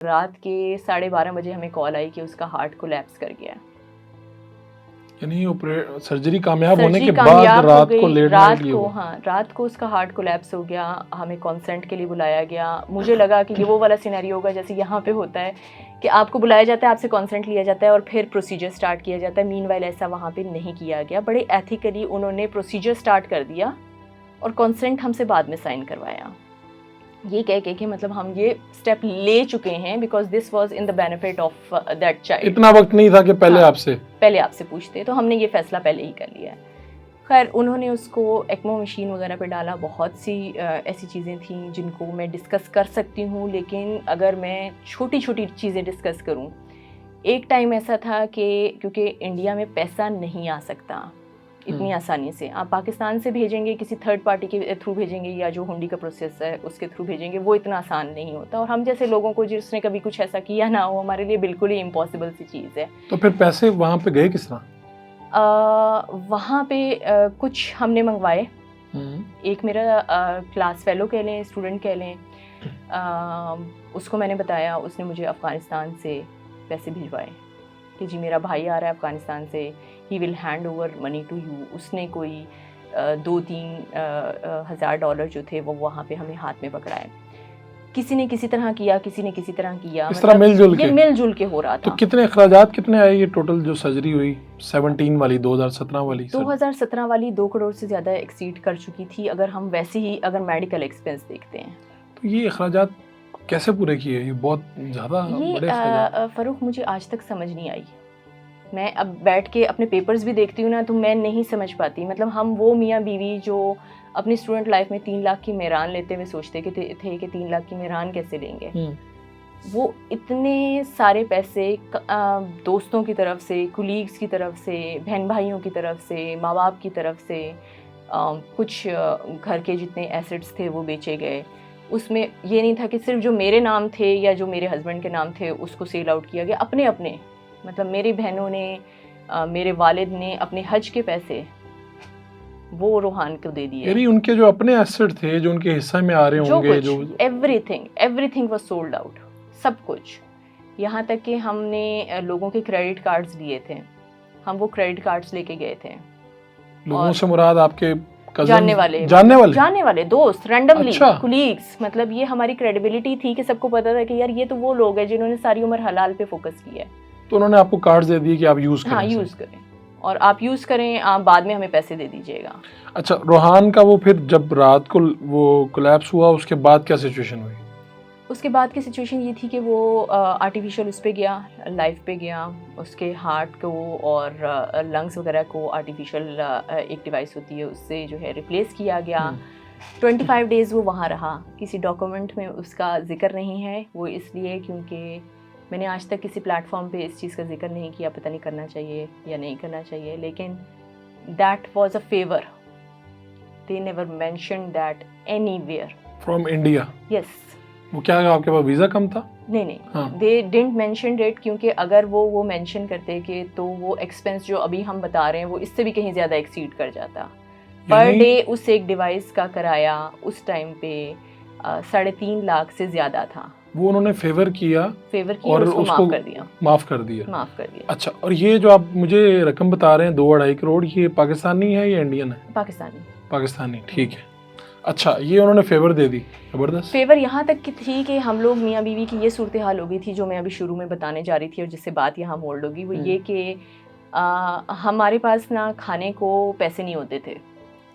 रात के 12:30 बजे हमें कॉल आई कि उसका हार्ट कोलैप्स कर गया। यानी सर्जरी कामयाब होने सर्जरी के बाद कामयाब हो रात को गई, लेट रात नाइट ये को, हुआ। हाँ रात को उसका हार्ट कोलैप्स हो गया। हमें कंसल्ट के लिए बुलाया गया। मुझे लगा कि ये वो वाला सिनेरियो होगा जैसे यहाँ पे होता है कि आपको बुलाया जाता है, आपसे कंसल्ट लिया जाता है और फिर प्रोसीजर स्टार्ट किया जाता है। मीनवाइल ऐसा वहाँ पे नहीं किया गया। बड़े एथिकली उन्होंने प्रोसीजर स्टार्ट कर दिया और कंसेंट हमसे बाद में साइन करवाया, ये कह के कि मतलब हम ये स्टेप ले चुके हैं because this was in the benefit of that child. इतना वक्त नहीं था कि पहले आपसे पूछते, तो हमने ये फैसला पहले ही कर लिया है। खैर उन्होंने उसको एक्मो मशीन वगैरह पे डाला। बहुत सी ऐसी चीज़ें थी जिनको मैं डिस्कस कर सकती हूँ, लेकिन अगर मैं छोटी छोटी चीज़ें डिस्कस करूँ, एक टाइम ऐसा था कि क्योंकि इंडिया में पैसा नहीं आ सकता इतनी आसानी से, आप पाकिस्तान से भेजेंगे, किसी थर्ड पार्टी के थ्रू भेजेंगे या जो हुंडी का प्रोसेस है उसके थ्रू भेजेंगे, वो इतना आसान नहीं होता। और हम जैसे लोगों को जिसने कभी कुछ ऐसा किया ना हो, हमारे लिए बिल्कुल ही इम्पॉसिबल सी चीज़ है। तो फिर पैसे वहाँ पे गए किस तरह? वहाँ पे कुछ हमने मंगवाए। एक मेरा क्लास फेलो कह लें, स्टूडेंट कह लें, उसको मैंने बताया, उसने मुझे अफ़गानिस्तान से पैसे भिजवाए कि जी मेरा भाई आ रहा है अफ़गानिस्तान से, he will hand over money to you. उसने कोई 2-3 हज़ार डॉलर जो थे वो वहाँ पे हमें हाथ में पकड़ाए। किसी ने किसी तरह किया, किसी ने किसी तरह किया, इस तरह मिलजुल के हो रहा था। तो कितने अखराजात कितने आए ये टोटल जो सर्जरी हुई 17 वाली 2017 वाली? 2017 वाली 2 करोड़ से ज़्यादा एक्सीड कर चुकी थी अगर हम वैसे ही अगर मेडिकल एक्सपेंस देखते हैं। तो ये अखराजात कैसे पूरे किए? ये बहुत ज़्यादा बड़े अखराजात। फ़ारूक मुझे आज तक समझ नहीं आई। मैं अब बैठ के अपने पेपर्स भी देखती हूँ ना तो मैं नहीं समझ पाती। मतलब हम वो मियाँ बीवी जो अपनी स्टूडेंट लाइफ में 3 लाख की मेहरान लेते हुए सोचते थे कि 3 लाख की मेहरान कैसे लेंगे, वो इतने सारे पैसे दोस्तों की तरफ से, कुलीग्स की तरफ से, बहन भाइयों की तरफ से, माँ बाप की तरफ से, कुछ घर के जितने एसेट्स थे वो बेचे गए। उसमें ये नहीं था कि सिर्फ जो मेरे नाम थे या जो मेरे हस्बैंड के नाम थे उसको सेल आउट किया गया, अपने अपने, मतलब मेरी बहनों ने, मेरे वालिद ने अपने हज के पैसे वो रूहान को दे दिए। यानी उनके जो अपने एसेट थे जो उनके हिस्से में आ रहे होंगे, जो एवरीथिंग वाज सोल्ड आउट, सब कुछ। यहाँ तक कि हमने लोगों के क्रेडिट कार्ड्स लिए थे, हम वो क्रेडिट कार्ड्स लेके गए थे। लोगों से मुराद आपके जानने वाले दोस्त, रैंडमली कुलीग्स। मतलब ये हमारी क्रेडिबिलिटी थी कि सबको पता था कि यार ये तो वो लोग हैं जिन्होंने सारी उम्र हलाल पे फोकस किया है। तो उन्होंने आपको कार्ड्स दे दिए कि आप यूज़ करें। हाँ, यूज़ करें और आप यूज़ करें, आप बाद में हमें पैसे दे दीजिएगा। अच्छा, रूहान का वो फिर जब रात को वो कोलैप्स हुआ उसके बाद क्या सिचुएशन हुई? उसके बाद की सिचुएशन ये थी कि वो आर्टिफिशियल उस पे गया, लाइफ पे गया, उसके हार्ट को और लंग्स वगैरह को आर्टिफिशियल एक डिवाइस होती है उससे जो है रिप्लेस किया गया। 25 डेज़ वो वहाँ रहा। किसी डॉक्यूमेंट में उसका जिक्र नहीं है, वो इसलिए क्योंकि मैंने आज तक किसी प्लेटफॉर्म पे इस चीज़ का जिक्र नहीं किया, पता नहीं करना चाहिए या नहीं करना चाहिए, लेकिन that was a favour, they never mentioned that anywhere from India. Yes. वो क्या आपके पास वीज़ा कम था? नहीं, दे डिडंट मेंशन इट, क्योंकि अगर वो मेंशन करते कि तो वो एक्सपेंस जो अभी हम बता रहे हैं वो इससे भी कहीं ज़्यादा एक्सीड कर जाता। पर डे उस एक डिवाइस का किराया उस टाइम पे 3.5 लाख से ज़्यादा था। वो उन्होंने फेवर किया और उसको माफ़ कर दिया। अच्छा, और ये जो आप मुझे रकम बता रहे हैं 2-2.5 करोड़, ये पाकिस्तानी है या इंडियन है? पाकिस्तानी, ठीक है। अच्छा, ये उन्होंने फेवर दे दी, ज़बरदस्त फेवर। यहाँ तक की थी कि हम लोग मियाँ बीवी की ये सूरत हाल हो गई थी जो मैं अभी शुरू में बताने जा रही थी और जिससे बात यहाँ मोड़ होगी, वो ये कि हमारे पास ना खाने को पैसे नहीं होते थे।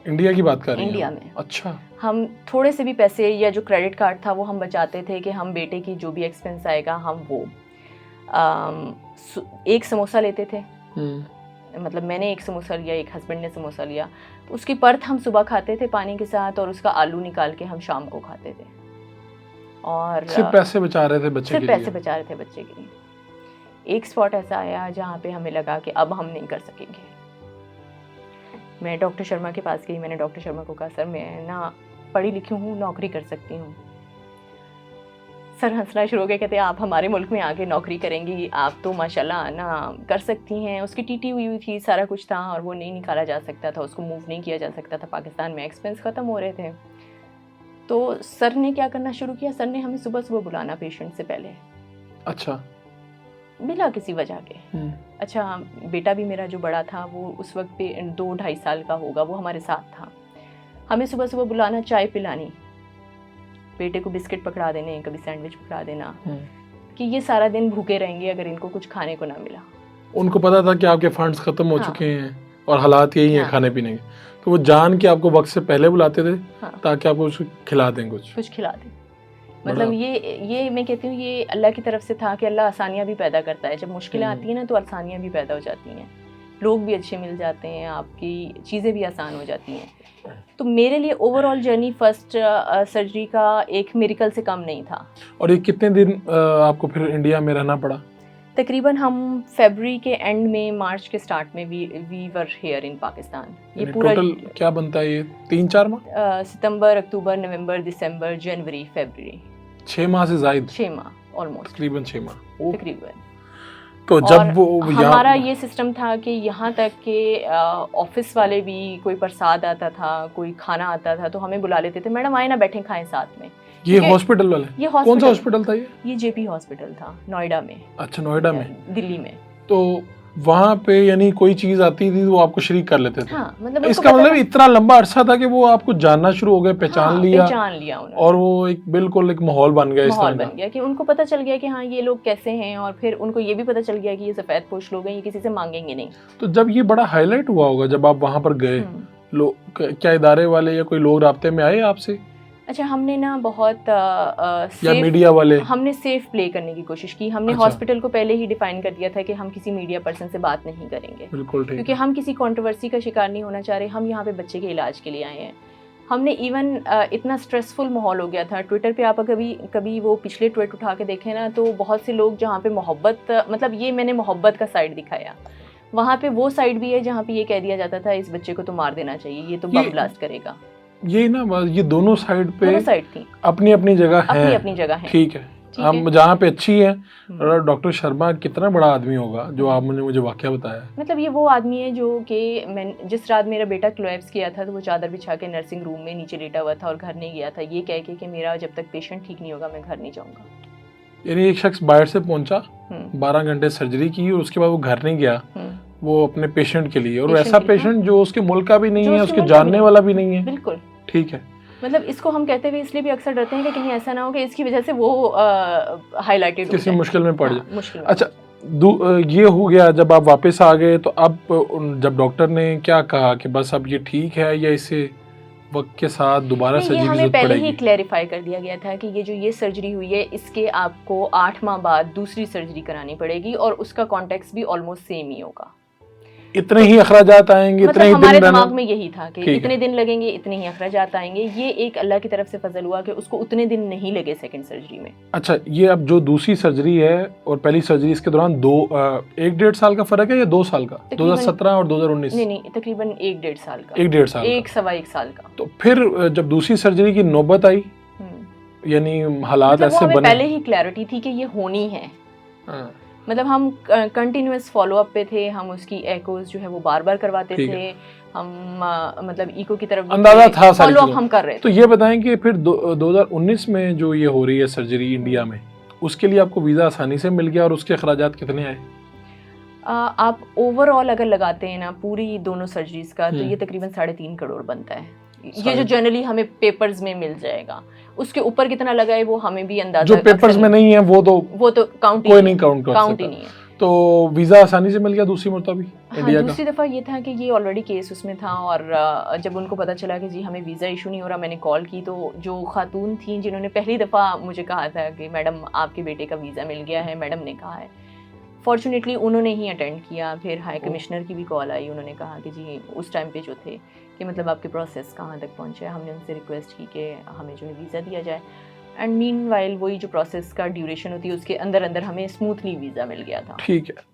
इंडिया की बात कर रही हैं? इंडिया में। अच्छा। हम थोड़े से भी पैसे या जो क्रेडिट कार्ड था वो हम बचाते थे कि हम बेटे की जो भी एक्सपेंस आएगा हम वो एक समोसा लेते थे। मतलब मैंने एक समोसा लिया, एक हस्बैंड ने समोसा लिया, उसकी परत हम सुबह खाते थे पानी के साथ और उसका आलू निकाल के हम शाम को खाते थे। और सिर्फ पैसे बचा रहे थे बच्चे के लिए। एक स्पॉट ऐसा आया जहाँ पे हमें लगा कि अब हम नहीं कर सकेंगे। मैं डॉक्टर शर्मा के पास गई। मैंने डॉक्टर शर्मा को कहा, सर मैं ना पढ़ी लिखी हूँ, नौकरी कर सकती हूँ। सर हंसना शुरू हो गए, कहते आप हमारे मुल्क में आके नौकरी करेंगी, आप तो माशाल्लाह ना कर सकती हैं। उसकी टीटी हुई थी, सारा कुछ था और वो नहीं निकाला जा सकता था, उसको मूव नहीं किया जा सकता था, पाकिस्तान में एक्सपेंस ख़त्म हो रहे थे। तो सर ने क्या करना शुरू किया, सर ने हमें सुबह सुबह बुलाना पेशेंट से पहले अच्छा, मिला किसी वजह के। अच्छा, बेटा भी मेरा जो बड़ा था वो उस वक्त पे 2-2.5 साल का होगा, वो हमारे साथ था। हमें सुबह सुबह बुलाना, चाय पिलानी, बेटे को बिस्किट पकड़ा देने, कभी सैंडविच पकड़ा देना, कि ये सारा दिन भूखे रहेंगे अगर इनको कुछ खाने को ना मिला। उनको पता था कि आपके फंड्स खत्म हो चुके हैं और हालात यही हैं खाने पीने के, तो वो जान के आपको वक्त से पहले बुलाते थे ताकि आपको कुछ खिला दें, कुछ खिला दें। मतलब ये मैं कहती हूँ ये अल्लाह की तरफ से था कि अल्लाह आसानियाँ भी पैदा करता है। जब मुश्किलें आती हैं ना तो आसानियाँ भी पैदा हो जाती हैं, लोग भी अच्छे मिल जाते हैं, आपकी चीज़ें भी आसान हो जाती हैं। तो मेरे लिए ओवरऑल जर्नी फर्स्ट सर्जरी का एक मिरेकल से कम नहीं था। और ये कितने दिन आपको फिर इंडिया में रहना पड़ा? तकरीबन हम फरवरी के एंड में, मार्च के स्टार्ट में we were here in Pakistan. ये पूरा टोटल क्या बनता है ये 3-4 माह? सितंबर, अक्टूबर, नवंबर, दिसंबर, जनवरी, फरवरी, 6 माह से ज़ायद। 6 माह ऑलमोस्ट, तकरीबन 6 माह तकरीबन। तो जब वो हमारा ये सिस्टम था कि यहाँ तक के ऑफिस वाले भी, कोई प्रसाद आता था, कोई खाना आता था तो हमें बुला लेते थे, मैडम आए ना बैठें खाएं साथ में। ये हॉस्पिटल वाले? ये कौन सा हॉस्पिटल था ये जेपी हॉस्पिटल था, नोएडा में। अच्छा, नोएडा में, दिल्ली में। तो वहाँ पे यानी कोई चीज आती थी तो वो आपको शरीक कर लेते थे? हाँ, मतलब इसका मतलब इतना लंबा अरसा था कि वो आपको जानना शुरू हो गए, पहचान लिया उन्होंने। और वो एक बिल्कुल एक माहौल बन गया, माहौल बन गया कि उनको पता चल गया कि हाँ ये लोग कैसे हैं, और फिर उनको ये भी पता चल गया कि ये सफेद पोश लोग हैं, ये किसी से मांगेंगे नहीं। तो जब ये बड़ा हाईलाइट हुआ होगा जब आप वहाँ पर गए, लोग क्या इदारे वाले या कोई लोग राब्ते में आए आपसे? अच्छा, हमने ना बहुत या मीडिया वाले? हमने सेफ प्ले करने की कोशिश की। हमने हॉस्पिटल को पहले ही डिफाइन कर दिया था कि हम किसी मीडिया पर्सन से बात नहीं करेंगे, बिल्कुल ठीक, क्योंकि हम किसी कंट्रोवर्सी का शिकार नहीं होना चाह रहे। हम यहाँ पे बच्चे के इलाज के लिए आए हैं। हमने इवन इतना स्ट्रेसफुल माहौल हो गया था। ट्विटर पे आप कभी वो पिछले ट्वीट उठा के देखें ना, तो बहुत से लोग जहाँ पे मोहब्बत, मतलब ये मैंने मोहब्बत का साइड दिखाया, वहाँ पे वो साइड भी है जहाँ पे ये कह दिया जाता था इस बच्चे को तो मार देना चाहिए, ये तो बम ब्लास्ट करेगा। ये ना ये दोनों साइड पे थी, अपनी अपनी जगह है, अपनी जगह है, ठीक है। हम जहाँ पे अच्छी है, डॉक्टर शर्मा कितना बड़ा आदमी होगा जो आपने मुझे वाकया बताया। मतलब ये वो आदमी है जो कि मैं जिस रात मेरा बेटा कोलैप्स किया था तो वो चादर बिछा के नर्सिंग रूम में नीचे लेटा हुआ था और घर नहीं गया था, ये कह के कि मेरा जब तक पेशेंट ठीक नहीं होगा मैं घर नहीं जाऊंगा। यानी एक शख्स बाहर से पहुंचा, 12 घंटे सर्जरी की और उसके बाद वो घर नहीं गया, वो अपने पेशेंट के लिए, और ऐसा पेशेंट जो उसके मुल्क का भी नहीं है, उसके जानने वाला भी नहीं है। बिल्कुल ठीक है। मतलब इसको हम कहते हुए इसलिए भी अक्सर डरते हैं कि कहीं ऐसा ना हो कि इसकी वजह से वो हाईलाइटेड किसी मुश्किल में पड़ जाए। मुश्किल। अच्छा, ये हो गया, जब आप वापस आ गए तो अब जब डॉक्टर ने क्या कहा कि बस अब ये ठीक है या इसे वक्त के साथ दोबारा सर्जरी की जरूरत पड़ेगी? हमें पहले ही क्लैरिफाई कर दिया गया था कि ये सर्जरी हुई है, इसके आपको 8 माह बाद दूसरी सर्जरी करानी पड़ेगी और उसका कॉन्टेक्स्ट भी ऑलमोस्ट सेम ही होगा। इतने ही अखराजात आएंगे, मतलब हमारे दिमाग में यही था कि इतने दिन लगेंगे, इतने ही अखराजात आएंगे। ये एक अल्लाह की तरफ से फजल हुआ कि उसको उतने दिन नहीं लगे सेकंड सर्जरी में। अच्छा, ये अब जो दूसरी सर्जरी है और पहली सर्जरी, इसके दौरान 1-1.5 साल का फर्क है या 2 साल का? 2017 और 2019? नहीं, तकरीबन 1-1.5 साल का। 1-1.5 साल, 1-1.25 साल का। तो फिर जब दूसरी सर्जरी की नौबत आई, यानी हालात ऐसे बने, पहले ही क्लैरिटी थी कि ये होनी है। मतलब हम कंटिन्यूअस फॉलोअप पे थे, हम उसकी एकोज जो है वो बार-बार करवाते थे, हम मतलब इको की तरफ अंदाजा था, फॉलोअप हम कर रहे थे। तो ये बताएं कि फिर 2019 में जो ये हो रही है सर्जरी इंडिया में, उसके लिए आपको वीज़ा आसानी से मिल गया और उसके अखराजात कितने आए? आप ओवरऑल अगर लगाते हैं ना पूरी दोनों सर्जरीज का, तो ये तकरीबन 3.5 करोड़ बनता है। ये जो जनरली हमें पेपर्स में मिल जाएगा, उसके ऊपर कितना लगा है वो हमें भी अंदाजा, जो पेपर्स में नहीं है वो तो काउंट कोई नहीं काउंट ही नहीं है। तो वीज़ा आसानी से मिल गया दूसरी मरतबा भी इंडिया का? दूसरी दफ़ा ये था कि ये ऑलरेडी केस उसमें था, और जब उनको पता चला कि जी हमें वीज़ा इशू नहीं हो रहा, मैंने कॉल की तो जो खातून थी जिन्होंने पहली दफ़ा मुझे कहा था कि मैडम आपके बेटे का वीज़ा मिल गया है, मैडम ने कहा है, फॉर्चुनेटली उन्होंने ही अटेंड किया। फिर हाई कमिश्नर की भी कॉल आई, उन्होंने कहा कि जी उस टाइम पे जो थे कि मतलब आपके प्रोसेस कहाँ तक पहुँचे, हमने उनसे रिक्वेस्ट की कि हमें जो है वीज़ा दिया जाए। एंड मीनवाइल वही जो प्रोसेस का ड्यूरेशन होती है उसके अंदर अंदर हमें स्मूथली वीज़ा मिल गया था। ठीक है।